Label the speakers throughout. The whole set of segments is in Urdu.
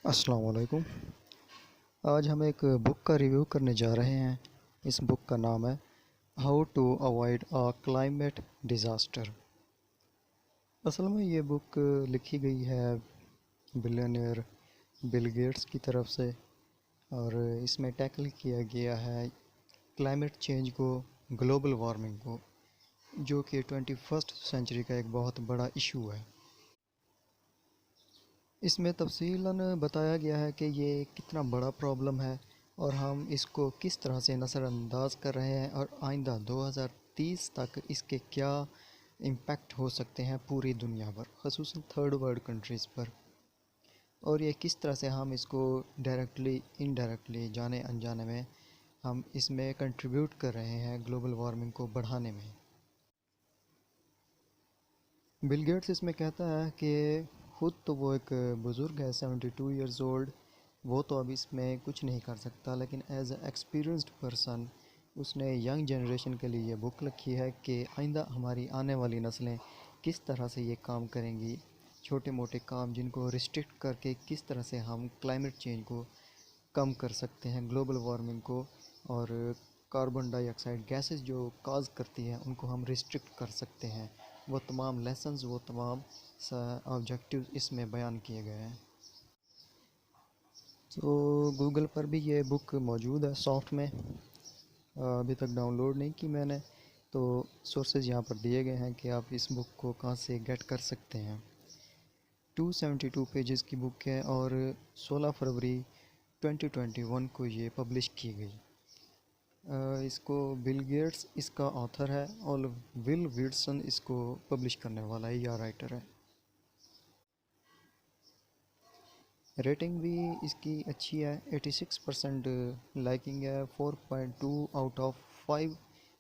Speaker 1: السلام علیکم۔ آج ہم ایک بک کا ریویو کرنے جا رہے ہیں۔ اس بک کا نام ہے how to avoid a climate disaster. اصل میں یہ بک لکھی گئی ہے بلینئر بل گیٹس کی طرف سے، اور اس میں ٹیکل کیا گیا ہے کلائمیٹ چینج کو، گلوبل وارمنگ کو، جو کہ 21 سینچری کا ایک بہت بڑا ایشو ہے۔ اس میں تفصیلاً بتایا گیا ہے کہ یہ کتنا بڑا پرابلم ہے اور ہم اس کو کس طرح سے نظر انداز کر رہے ہیں، اور آئندہ 2030 تک اس کے کیا امپیکٹ ہو سکتے ہیں پوری دنیا پر، خصوصاً تھرڈ ورلڈ کنٹریز پر، اور یہ کس طرح سے ہم اس کو ڈائریکٹلی انڈائریکٹلی جانے انجانے میں ہم اس میں کنٹریبیوٹ کر رہے ہیں گلوبل وارمنگ کو بڑھانے میں۔ بل گیٹس اس میں کہتا ہے کہ خود تو وہ ایک بزرگ ہے، 72 ایئرز اولڈ، وہ تو اب اس میں کچھ نہیں کر سکتا، لیکن ایز اے ایکسپیرینسڈ پرسن اس نے ینگ جنریشن کے لیے یہ بک لکھی ہے کہ آئندہ ہماری آنے والی نسلیں کس طرح سے یہ کام کریں گی، چھوٹے موٹے کام جن کو ریسٹرکٹ کر کے کس طرح سے ہم کلائمیٹ چینج کو کم کر سکتے ہیں، گلوبل وارمنگ کو، اور کاربن ڈائی آکسائڈ گیسز جو کاز کرتی ہیں ان کو ہم ریسٹرکٹ کر سکتے ہیں۔ وہ تمام لیسنز، وہ تمام آبجیکٹیو اس میں بیان کیے گئے ہیں۔ تو گوگل پر بھی یہ بک موجود ہے سافٹ میں، ابھی تک ڈاؤن لوڈ نہیں کی میں نے، تو سورسز یہاں پر دیے گئے ہیں کہ آپ اس بک کو کہاں سے گیٹ کر سکتے ہیں۔ 272 پیجز کی بک ہے اور 16 فروری 2021 کو یہ پبلش کی گئی۔ اس کو بل گیٹس اس کا آتھر ہے اور ول وڈسن اس کو پبلش کرنے والا ہے یا رائٹر ہے۔ ریٹنگ بھی اس کی اچھی ہے، 86% لائکنگ ہے، 4.2 آؤٹ آف 5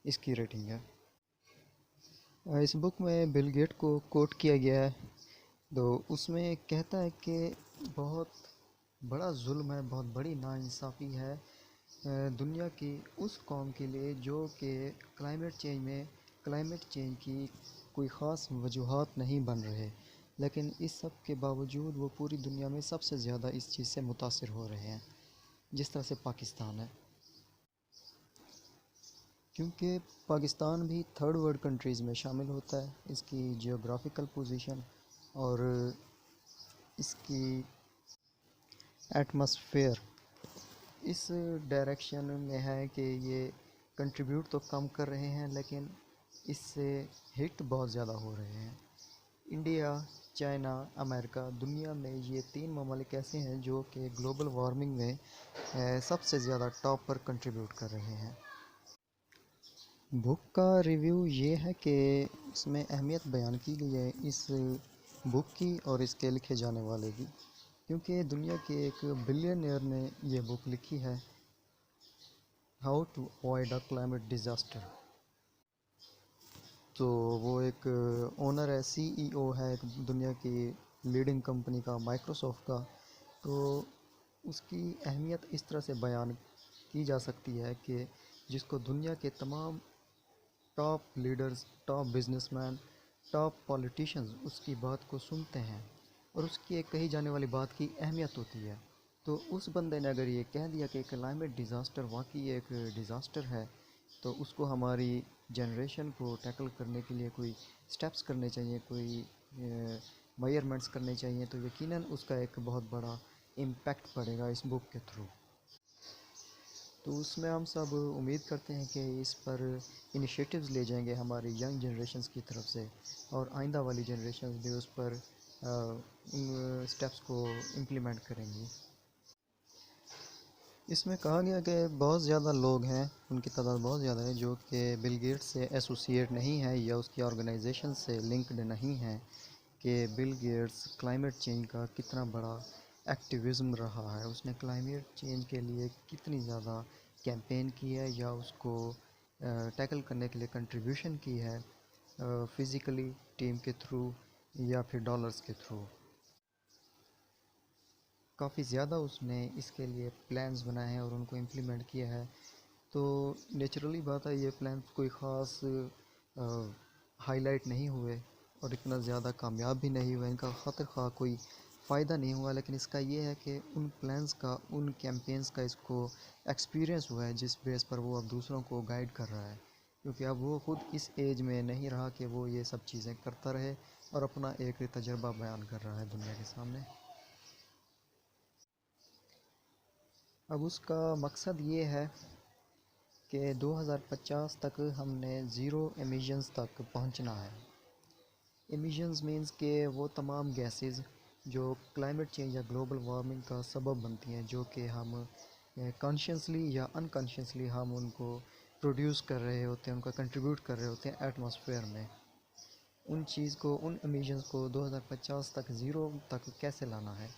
Speaker 1: اس کی ریٹنگ ہے۔ اس بک میں بل گیٹ کو کوٹ کیا گیا ہے، تو اس میں کہتا ہے کہ بہت بڑا ظلم ہے، بہت بڑی ناانصافی ہے دنیا کی اس قوم کے لیے جو کہ کلائمیٹ چینج کی کوئی خاص وجوہات نہیں بن رہے، لیکن اس سب کے باوجود وہ پوری دنیا میں سب سے زیادہ اس چیز سے متاثر ہو رہے ہیں، جس طرح سے پاکستان ہے، کیونکہ پاکستان بھی تھرڈ ورلڈ کنٹریز میں شامل ہوتا ہے۔ اس کی جیوگرافیکل پوزیشن اور اس کی ایٹماسفیئر اس ڈائریکشن میں ہے کہ یہ کنٹریبیوٹ تو کم کر رہے ہیں، لیکن اس سے ہٹ بہت زیادہ ہو رہے ہیں۔ انڈیا، چائنا، امریکہ، دنیا میں یہ 3 ممالک ایسے ہیں جو کہ گلوبل وارمنگ میں سب سے زیادہ ٹاپ پر کنٹریبیوٹ کر رہے ہیں۔ بک کا ریویو یہ ہے کہ اس میں اہمیت بیان کی گئی ہے اس بک کی اور اس کے لکھے جانے والے کی، کیونکہ دنیا کے ایک بلینئر نے یہ بک لکھی ہے، how to avoid a climate disaster. تو وہ ایک اونر ہے، CEO ہے ایک دنیا کی لیڈنگ کمپنی کا، مائکروسافٹ کا، تو اس کی اہمیت اس طرح سے بیان کی جا سکتی ہے کہ جس کو دنیا کے تمام top leaders, top businessmen, top politicians اس کی بات کو سنتے ہیں، اور اس کی ایک کہی جانے والی بات کی اہمیت ہوتی ہے۔ تو اس بندے نے اگر یہ کہہ دیا کہ کلائمیٹ ڈیزاسٹر واقعی ایک ڈیزاسٹر ہے، تو اس کو ہماری جنریشن کو ٹیکل کرنے کے لیے کوئی سٹیپس کرنے چاہیے، کوئی میئرمنٹس کرنے چاہیے، تو یقیناً اس کا ایک بہت بڑا امپیکٹ پڑے گا اس بک کے تھرو۔ تو اس میں ہم سب امید کرتے ہیں کہ اس پر انیشیٹوز لے جائیں گے ہماری ینگ جنریشنز کی طرف سے، اور آئندہ والی جنریشنز بھی اس پر سٹیپس کو امپلیمنٹ کریں گی۔ اس میں کہا گیا کہ بہت زیادہ لوگ ہیں، ان کی تعداد بہت زیادہ ہے جو کہ بل گیٹس سے ایسوسیٹ نہیں ہیں یا اس کی آرگنائزیشن سے لنکڈ نہیں ہیں، کہ بل گیٹس کلائمیٹ چینج کا کتنا بڑا ایکٹیوزم رہا ہے، اس نے کلائمیٹ چینج کے لیے کتنی زیادہ کیمپین کی ہے یا اس کو ٹیکل کرنے کے لیے کنٹریبیوشن کی ہے، فزیکلی ٹیم کے تھرو یا پھر ڈالرز کے تھرو۔ کافی زیادہ اس نے اس کے لیے پلانز بنائے ہیں اور ان کو امپلیمنٹ کیا ہے، تو نیچرلی بات ہے یہ پلانز کوئی خاص ہائی لائٹ نہیں ہوئے اور اتنا زیادہ کامیاب بھی نہیں ہوئے، ان کا خاطر خواہ کوئی فائدہ نہیں ہوا، لیکن اس کا یہ ہے کہ ان پلانس کا، ان کیمپینز کا اس کو ایکسپیرینس ہوا ہے، جس بیس پر وہ اب دوسروں کو گائیڈ کر رہا ہے، کیونکہ اب وہ خود اس ایج میں نہیں رہا کہ وہ یہ سب چیزیں کرتا رہے، اور اپنا ایک تجربہ بیان کر رہا ہے دنیا کے سامنے۔ اب اس کا مقصد یہ ہے کہ 2050 تک ہم نے زیرو ایمیشنز تک پہنچنا ہے۔ ایمیشنز مینز کہ وہ تمام گیسز جو کلائمیٹ چینج یا گلوبل وارمنگ کا سبب بنتی ہیں، جو کہ ہم کانشیسلی یا انکانشیسلی ہم ان کو پروڈیوس کر رہے ہوتے ہیں، ان کا کنٹریبیوٹ کر رہے ہوتے ہیں ایٹماسفیئر میں، ان چیز کو، ان ایمیشنز کو 2050 تک زیرو تک کیسے لانا ہے۔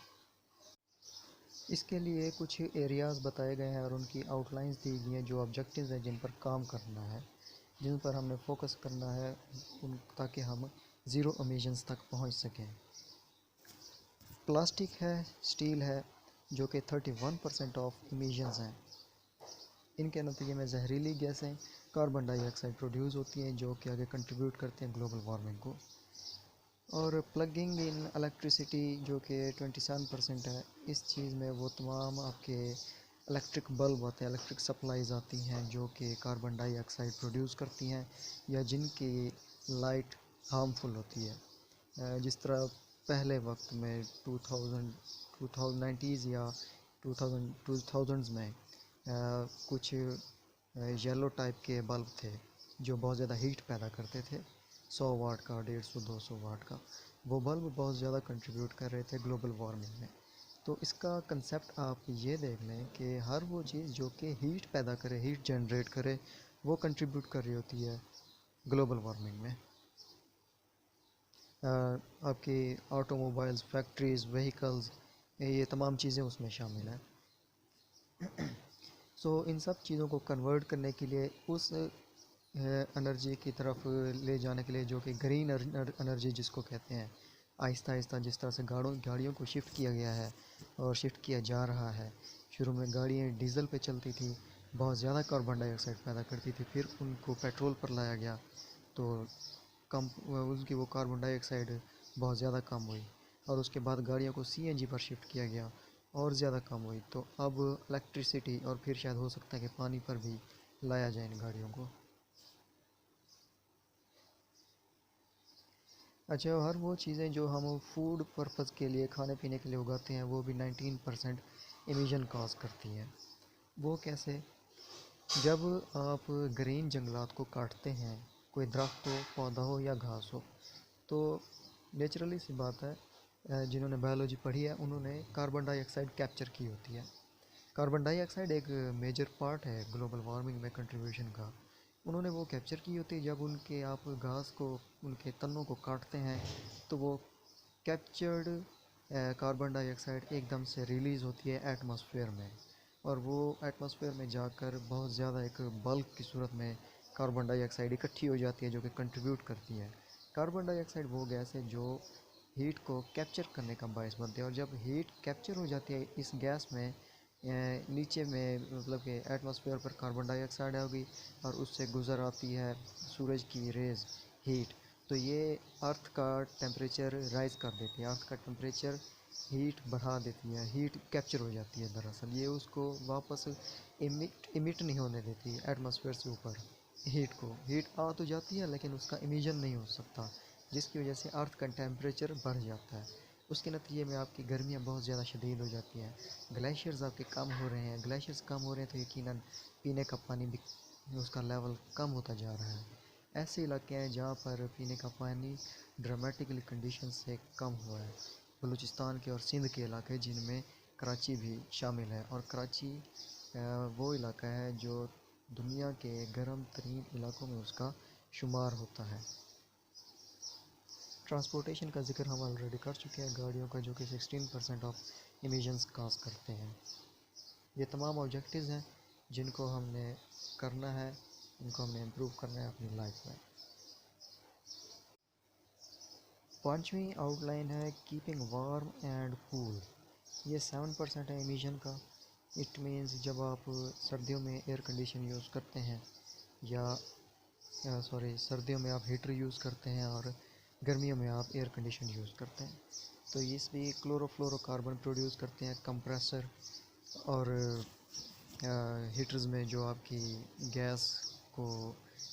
Speaker 1: اس کے لیے کچھ ایریاز بتائے گئے ہیں اور ان کی آؤٹ لائنز دی گئی ہیں، جو آبجیکٹیوز ہیں جن پر کام کرنا ہے، جن پر ہم نے فوکس کرنا ہے، تاکہ ہم زیرو امیشنز تک پہنچ سکیں۔ پلاسٹک ہے، اسٹیل ہے، جو کہ 31% آف امیشنز ہیں۔ ان کے نتیجے میں زہریلی گیسیں کاربن ڈائی آکسائڈ پروڈیوس ہوتی ہیں، جو کہ آگے کنٹریبیوٹ کرتے ہیں گلوبل وارمنگ کو۔ اور پلگنگ ان الیکٹریسٹی جو کہ 27% ہے، اس چیز میں وہ تمام آپ کے الیکٹرک بلب آتے ہیں، الیکٹرک سپلائیز آتی ہیں، جو کہ کاربن ڈائی آکسائڈ پروڈیوس کرتی ہیں یا جن کی لائٹ ہارمفل ہوتی ہے، جس طرح پہلے وقت میں 2090s یا 2000s میں کچھ یلو ٹائپ کے بلب تھے جو بہت زیادہ ہیٹ پیدا کرتے تھے، 100 واٹ کا، 150 200 واٹ کا، وہ بلب بہت زیادہ کنٹریبیوٹ کر رہے تھے گلوبل وارمنگ میں۔ تو اس کا کنسیپٹ آپ یہ دیکھ لیں کہ ہر وہ چیز جو کہ ہیٹ پیدا کرے، ہیٹ جنریٹ کرے، وہ کنٹریبیوٹ کر رہی ہوتی ہے گلوبل وارمنگ میں۔ آپ کی آٹو موبائلز، فیکٹریز، وہیکلز، یہ تمام چیزیں اس میں شامل ہیں۔ ان سب چیزوں کو کنورٹ کرنے کے لیے، اس انرجی کی طرف لے جانے کے لیے جو کہ گرین انرجی جس کو کہتے ہیں، آہستہ آہستہ جس طرح سے گاڑیوں کو شفٹ کیا گیا ہے اور شفٹ کیا جا رہا ہے۔ شروع میں گاڑیاں ڈیزل پہ چلتی تھی، بہت زیادہ کاربن ڈائی آکسائڈ پیدا کرتی تھی، پھر ان کو پیٹرول پر لایا گیا تو ان کی وہ کاربن ڈائی آکسائڈ بہت زیادہ کم ہوئی، اور اس کے بعد گاڑیوں کو سی این جی پر شفٹ کیا گیا اور زیادہ کم ہوئی، تو اب الیکٹریسٹی اور پھر شاید ہو سکتا ہے کہ پانی پر بھی لایا جائے ان گاڑیوں کو۔ اچھا، ہر وہ چیزیں جو ہم فوڈ پرپز کے لیے، کھانے پینے کے لیے اگاتے ہیں، وہ بھی 19% ایمیشن کاز کرتی ہیں۔ وہ کیسے؟ جب آپ گرین جنگلات کو کاٹتے ہیں، کوئی درخت ہو، پودا ہو یا گھاس ہو، تو نیچرلی سی بات ہے، جنہوں نے بایولوجی پڑھی ہے انہوں نے کاربن ڈائی آکسائڈ کیپچر کی ہوتی ہے۔ کاربن ڈائی آکسائڈ ایک میجر پارٹ ہے گلوبل وارمنگ میں کنٹریبیوشن کا۔ انہوں نے وہ کیپچر کی ہوتی ہے، جب ان کے آپ گھاس کو، ان کے تنوں کو کاٹتے ہیں تو وہ کیپچرڈ کاربن ڈائی آکسائڈ ایک دم سے ریلیز ہوتی ہے ایٹماسفیئر میں، اور وہ ایٹماسفیئر میں جا کر بہت زیادہ ایک بلک کی صورت میں کاربن ڈائی آکسائڈ اکٹھی ہو جاتی ہے، جو کہ کنٹریبیوٹ کرتی ہے۔ کاربن ڈائی آکسائڈ وہ گیس ہے جو ہیٹ کو کیپچر کرنے کا باعث بنتے ہیں، اور جب ہیٹ کیپچر ہو جاتی ہے اس گیس میں، نیچے میں مطلب کہ ایٹماسفیئر پر کاربن ڈائی آکسائڈ ہوگی اور اس سے گزر آتی ہے سورج کی ریز، ہیٹ، تو یہ ارتھ کا ٹیمپریچر رائز کر دیتی ہے، ارتھ کا ٹیمپریچر ہیٹ بڑھا دیتی ہے، ہیٹ کیپچر ہو جاتی ہے، دراصل یہ اس کو واپس ایمٹ نہیں ہونے دیتی ایٹماسفیئر سے اوپر، ہیٹ آ تو جاتی ہے لیکن اس کا ایمیجن نہیں ہو سکتا، جس کی وجہ سے ارتھ کا ٹیمپریچر بڑھ جاتا ہے۔ اس کے نتیجے میں آپ کی گرمیاں بہت زیادہ شدید ہو جاتی ہیں، گلیشیئرز آپ کے کم ہو رہے ہیں، گلیشیئرز کم ہو رہے ہیں تو یقیناً پینے کا پانی بھی اس کا لیول کم ہوتا جا رہا ہے۔ ایسے علاقے ہیں جہاں پر پینے کا پانی ڈرامیٹکلی کنڈیشن سے کم ہوا ہے، بلوچستان کے اور سندھ کے علاقے، جن میں کراچی بھی شامل ہے، اور کراچی وہ علاقہ ہے جو دنیا کے گرم ترین علاقوں میں اس کا شمار ہوتا ہے۔ ٹرانسپورٹیشن کا ذکر ہم آلریڈی کر چکے ہیں، گاڑیوں کا، جو کہ 16% آف ایمیشنز کاز کرتے ہیں۔ یہ تمام آبجیکٹیوز ہیں جن کو ہم نے کرنا ہے، ان کو ہم نے امپروو کرنا ہے اپنی لائف میں۔ پانچویں آؤٹ لائن ہے کیپنگ وارم اینڈ کول۔ یہ 7% ہے ایمیشن کا۔ اٹ مینز جب آپ سردیوں میں ایئر کنڈیشن یوز کرتے ہیں، یا سردیوں میں آپ ہیٹر یوز کرتے ہیں اور گرمیوں میں آپ ایئر کنڈیشن یوز کرتے ہیں، تو اس بھی کلورو فلورو کاربن پروڈیوس کرتے ہیں کمپریسر اور ہیٹرز میں جو آپ کی گیس کو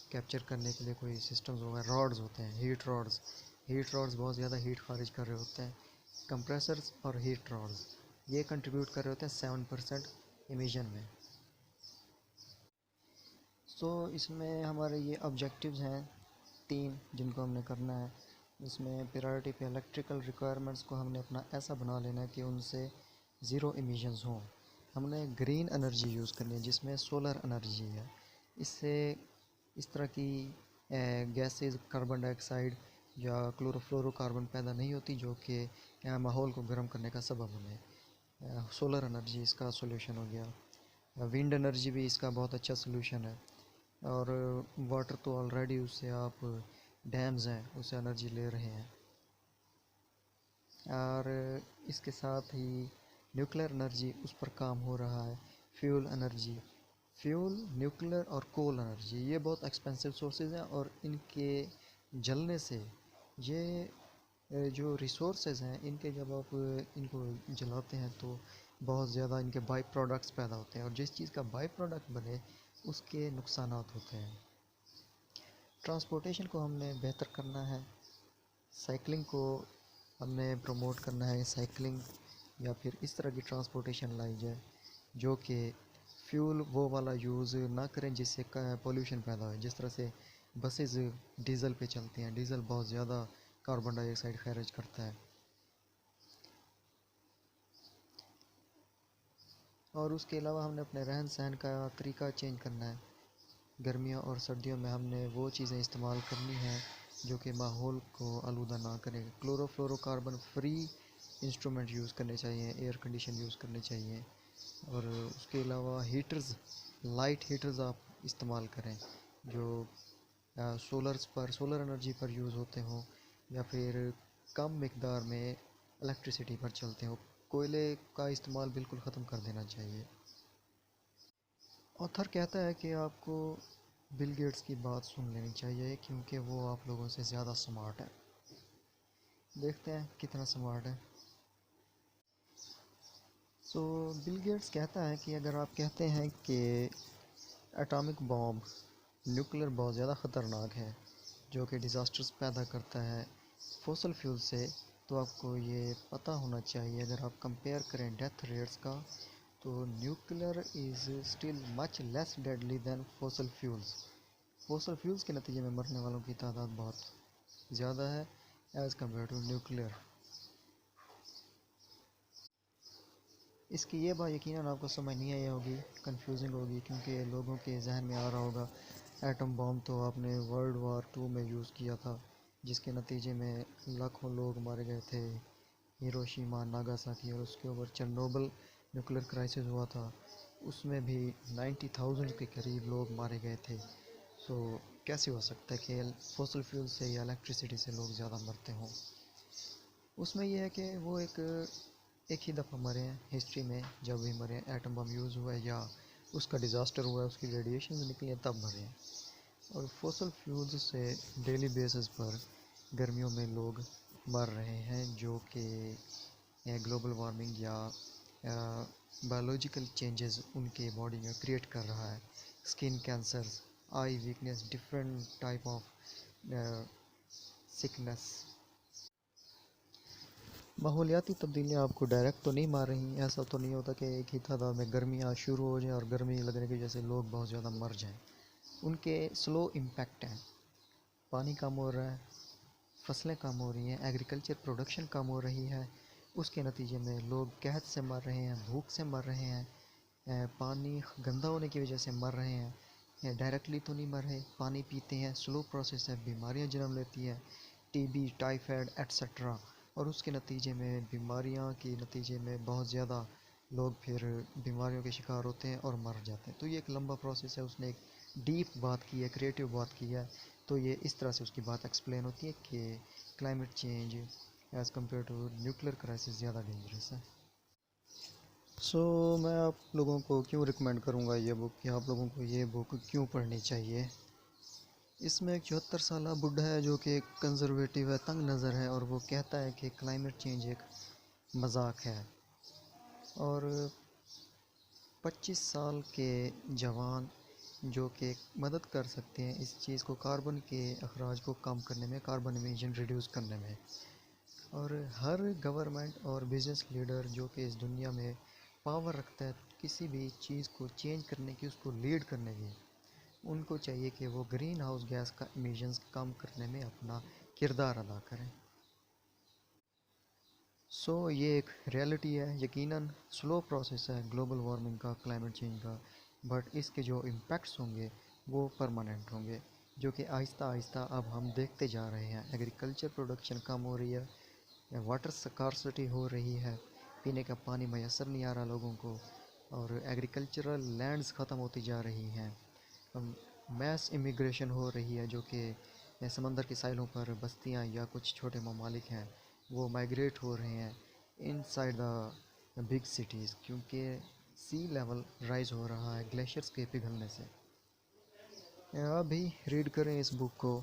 Speaker 1: کیپچر کرنے کے لیے کوئی سسٹمز ہوگا، راڈز ہوتے ہیں، ہیٹ راڈز بہت زیادہ ہیٹ خارج کر رہے ہوتے ہیں. کمپریسرز اور ہیٹ راڈز یہ کنٹریبیوٹ کر رہے ہوتے ہیں 7% ایمیشن میں. سو اس میں ہمارے یہ آبجیکٹیوز ہیں 3 جن کو ہم نے کرنا ہے. اس میں پریورٹی پہ الیکٹریکل ریکوائرمنٹس کو ہم نے اپنا ایسا بنا لینا ہے کہ ان سے زیرو ایمیشنز ہوں. ہم نے گرین انرجی یوز کرنی ہے جس میں سولر انرجی ہے. اس سے اس طرح کی گیسز کاربن ڈائی آکسائڈ یا کلورو فلورو کاربن پیدا نہیں ہوتی جو کہ ماحول کو گرم کرنے کا سبب بنے. سولر انرجی اس کا سولوشن ہو گیا. ونڈ انرجی بھی اس کا بہت اچھا سولوشن ہے. اور واٹر تو آلریڈی اس سے آپ ڈیمز ہیں اس سے انرجی لے رہے ہیں. اور اس کے ساتھ ہی نیوکلیر انرجی اس پر کام ہو رہا ہے. فیول نیوکلیر اور کول انرجی یہ بہت ایکسپینسو سورسز ہیں اور ان کے جلنے سے یہ جو ریسورسز ہیں ان کے جب آپ ان کو جلاتے ہیں تو بہت زیادہ ان کے بائی پروڈکٹس پیدا ہوتے ہیں اور جس چیز کا بائی پروڈکٹ بنے اس کے نقصانات ہوتے ہیں. ٹرانسپورٹیشن کو ہم نے بہتر کرنا ہے. سائیکلنگ کو ہم نے پروموٹ کرنا ہے. سائیکلنگ یا پھر اس طرح کی ٹرانسپورٹیشن لائی جائے جو کہ فیول وہ والا یوز نہ کریں جس سے پولیوشن پیدا ہوئے. جس طرح سے بسز ڈیزل پہ چلتی ہیں، ڈیزل بہت زیادہ کاربن ڈائی آکسائڈ خارج کرتا ہے. اور اس کے علاوہ ہم نے اپنے رہن سہن کا طریقہ چینج کرنا ہے. گرمیوں اور سردیوں میں ہم نے وہ چیزیں استعمال کرنی ہیں جو کہ ماحول کو آلودہ نہ کریں. Chloro fluoro carbon free instrument use کرنے چاہیے، ایئر کنڈیشن یوز کرنے چاہیے. اور اس کے علاوہ ہیٹرز، لائٹ ہیٹرز آپ استعمال کریں جو سولر انرجی پر یوز ہوتے ہوں یا پھر کم مقدار میں الیکٹریسٹی پر چلتے ہوں. کوئلے کا استعمال بالکل ختم کر دینا چاہیے. آتھر کہتا ہے کہ آپ کو بل گیٹس کی بات سن لینی چاہیے کیونکہ وہ آپ لوگوں سے زیادہ سمارٹ ہے. دیکھتے ہیں کتنا سمارٹ ہے. سو بل گیٹس کہتا ہے کہ اگر آپ کہتے ہیں کہ ایٹامک بام نیوکلیر بہت زیادہ خطرناک ہے جو کہ ڈیزاسٹرز پیدا کرتا ہے فوسل فیول سے، تو آپ کو یہ پتہ ہونا چاہیے اگر آپ کمپیئر کریں ڈیتھ ریٹس کا تو nuclear is still much less deadly than fossil fuels. Fossil fuels کے نتیجے میں مرنے والوں کی تعداد بہت زیادہ ہے ایز کمپیئر ٹو نیوکلیر. اس کی یہ بات یقیناً آپ کو سمجھ نہیں آئی ہوگی، کنفیوزنگ ہوگی کیونکہ لوگوں کے ذہن میں آ رہا ہوگا ایٹم بام تو آپ نے ورلڈ وار 2 میں یوز کیا تھا جس کے نتیجے میں لاکھوں لوگ مارے گئے تھے. ہیروشیما ناگاساکی اور اس کے اوپر چرنوبل نیوکلیر کرائسس ہوا تھا، اس میں بھی 90,000 کے قریب لوگ مارے گئے تھے. سو کیسے ہو سکتا ہے کہ فوسل فیول سے یا الیکٹریسٹی سے لوگ زیادہ مرتے ہوں؟ اس میں یہ ہے کہ وہ ایک ہی دفعہ مرے ہیں ہسٹری میں، جب بھی مرے ہیں ایٹم بم یوز ہوا ہے یا اس کا ڈیزاسٹر ہوا ہے، اس کی ریڈیشنز نکلی ہیں تب مرے ہیں. اور فوسل فیولز سے ڈیلی بیسس پر گرمیوں میں لوگ مر رہے ہیں جو کہ گلوبل وارمنگ یا بایولوجیکل چینجز ان کے باڈی میں کریٹ کر رہا ہے. Skin cancers, I weakness, different type of sickness. ماحولیاتی تبدیلیاں آپ کو ڈائریکٹ تو نہیں مار رہی. ایسا تو نہیں ہوتا کہ ایک ہی تعداد میں گرمیاں شروع ہو جائیں اور گرمی لگنے کی وجہ سے لوگ بہت زیادہ مر جائیں. ان کے سلو امپیکٹ ہیں. پانی کم ہو رہا ہے، فصلیں کم ہو رہی ہیں، ایگریکلچر پروڈکشن کم ہو رہی ہے، اس کے نتیجے میں لوگ قحط سے مر رہے ہیں، بھوک سے مر رہے ہیں، پانی گندا ہونے کی وجہ سے مر رہے ہیں. ڈائریکٹلی تو نہیں مر رہے، پانی پیتے ہیں، سلو پروسیس ہے، بیماریاں جنم لیتی ہیں، ٹی بی، ٹائیفائڈ ایٹسٹرا. اور اس کے نتیجے میں بیماریاں کے نتیجے میں بہت زیادہ لوگ پھر بیماریوں کے شکار ہوتے ہیں اور مر جاتے ہیں. تو یہ ایک لمبا پروسیس ہے. اس نے ایک ڈیپ بات کی ہے، کریٹیو بات کی ہے. تو یہ اس طرح سے اس کی بات ایکسپلین ہوتی ہے کہ climate change as compared to nuclear crisis زیادہ ڈینجرس ہے. سو میں آپ لوگوں کو کیوں ریکمینڈ کروں گا یہ بک کہ آپ لوگوں کو یہ بک کیوں پڑھنی چاہیے. اس میں ایک 74 سالہ بڈھا ہے جو کہ کنزرویٹو ہے، تنگ نظر ہے، اور وہ کہتا ہے کہ کلائمیٹ چینج ایک مذاق ہے. اور 25 سال کے جوان جو کہ مدد کر سکتے ہیں اس چیز کو، کاربن کے اخراج کو کم کرنے میں، کاربن ایمیشن ریڈیوس کرنے میں. اور ہر گورنمنٹ اور بزنس لیڈر جو کہ اس دنیا میں پاور رکھتا ہے کسی بھی چیز کو چینج کرنے کی، اس کو لیڈ کرنے کی، ان کو چاہیے کہ وہ گرین ہاؤس گیس کا ایمیشنز کم کرنے میں اپنا کردار ادا کریں. یہ ایک ریئلٹی ہے، یقیناً سلو پروسیس ہے گلوبل وارمنگ کا، کلائمیٹ چینج کا، بٹ اس کے جو امپیکٹس ہوں گے وہ پرماننٹ ہوں گے، جو کہ آہستہ آہستہ اب ہم دیکھتے جا رہے ہیں. ایگریکلچر پروڈکشن کم ہو رہی ہے، واٹر سکارسٹی ہو رہی ہے، پینے کا پانی میسر نہیں آ رہا لوگوں کو، اور ایگریکلچرل لینڈز ختم ہوتی جا رہی ہیں. میس امیگریشن ہو رہی ہے، جو کہ سمندر کے ساحلوں پر بستیاں یا کچھ چھوٹے ممالک ہیں وہ مائگریٹ ہو رہے ہیں ان سائڈ دا بگ سٹیز، کیونکہ سی لیول رائز ہو رہا ہے گلیشیئرس کے پگھلنے سے. آپ بھی ریڈ کریں اس بک کو،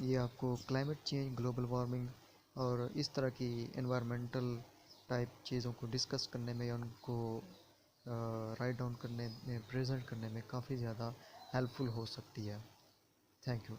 Speaker 1: یہ آپ کو کلائمیٹ چینج، گلوبل وارمنگ اور اس طرح کی انوائرمنٹل ٹائپ چیزوں کو ڈسکس کرنے میں، ان کو رائٹ ڈاؤن کرنے میں، پریزنٹ کرنے میں کافی زیادہ ہیلپ فل ہو سکتی ہے. Thank you.